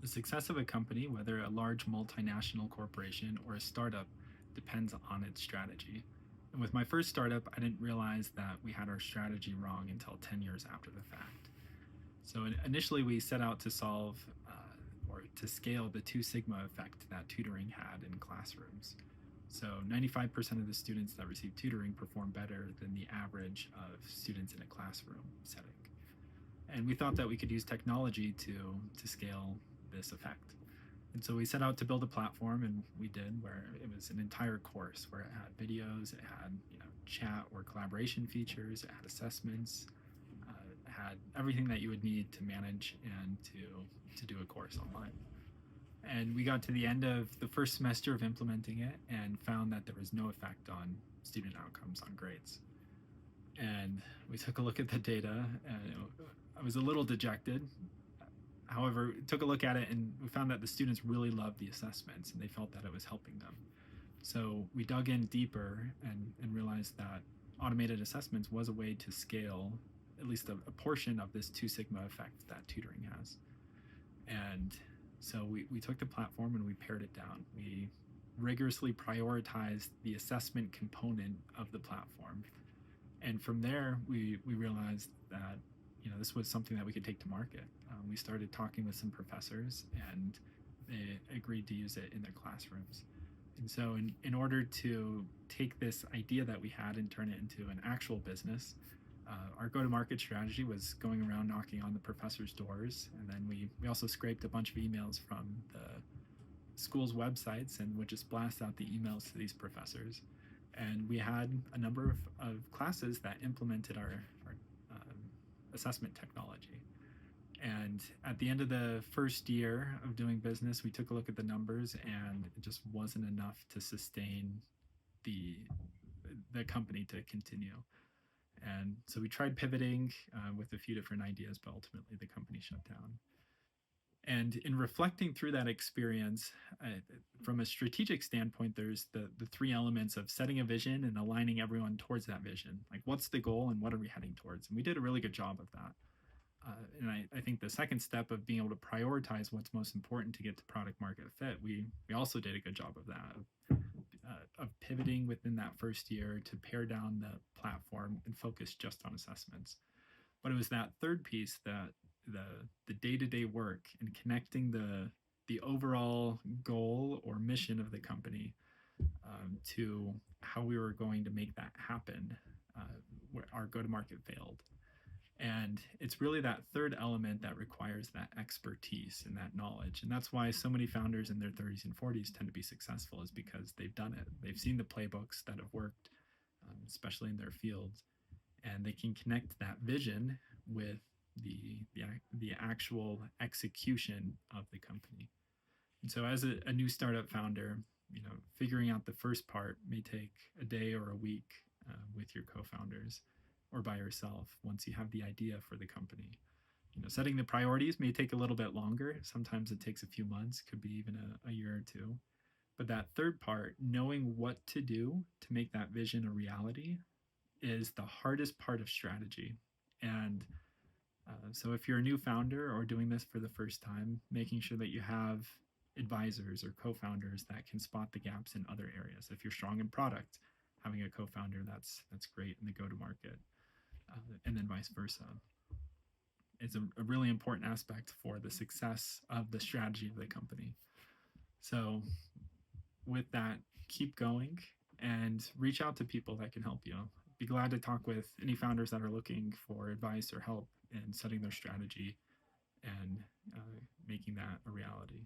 The success of a company, whether a large multinational corporation or a startup, depends on its strategy. And with my first startup, I didn't realize that we had our strategy wrong until 10 years after the fact. So initially, we set out to solve or to scale the Two Sigma effect that tutoring had in classrooms. So 95% of the students that receive tutoring perform better than the average of students in a classroom setting. And we thought that we could use technology to scale this effect. And so we set out to build a platform, and we did, where it was an entire course where it had videos, it had chat or collaboration features, it had assessments, it had everything that you would need to manage and to do a course online. And we got to the end of the first semester of implementing it and found that there was no effect on student outcomes on grades. And we took a look at the data, and I was a little dejected. However, we took a look at it and we found that the students really loved the assessments and they felt that it was helping them. So we dug in deeper and realized that automated assessments was a way to scale at least a portion of this Two Sigma effect that tutoring has. And so we took the platform and we pared it down. We rigorously prioritized the assessment component of the platform. And from there, we realized that this was something that we could take to market. We started talking with some professors, and they agreed to use it in their classrooms. And so, in order to take this idea that we had and turn it into an actual business, our go-to-market strategy was going around knocking on the professors' doors, and then we also scraped a bunch of emails from the school's websites and would just blast out the emails to these professors. And we had a number of classes that implemented our assessment technology. And at the end of the first year of doing business, we took a look at the numbers, and it just wasn't enough to sustain the the company to continue. And so we tried pivoting with a few different ideas, but ultimately the company shut down. And in reflecting through that experience, from a strategic standpoint, there's the three elements of setting a vision and aligning everyone towards that vision. Like, what's the goal and what are we heading towards? And we did a really good job of that. And I think the second step of being able to prioritize what's most important to get to product market fit, we also did a good job of that, of pivoting within that first year to pare down the platform and focus just on assessments. But it was that third piece, that the day-to-day work and connecting the overall goal or mission of the company to how we were going to make that happen, where our go-to-market failed. And it's really that third element that requires that expertise and that knowledge. And that's why so many founders in their 30s and 40s tend to be successful, is because they've done it. They've seen the playbooks that have worked, especially in their fields, and they can connect that vision with the actual execution of the company. And so, as a new startup founder, figuring out the first part may take a day or a week with your co-founders or by yourself once you have the idea for the company. Setting the priorities may take a little bit longer. Sometimes it takes a few months, could be even a year or two. But that third part, knowing what to do to make that vision a reality, is the hardest part of strategy. And so if you're a new founder or doing this for the first time, making sure that you have advisors or co-founders that can spot the gaps in other areas. If you're strong in product, having a co-founder that's great in the go-to-market, and then vice versa. It's a really important aspect for the success of the strategy of the company. So with that, keep going and reach out to people that can help you. Be glad to talk with any founders that are looking for advice or help in setting their strategy and making that a reality.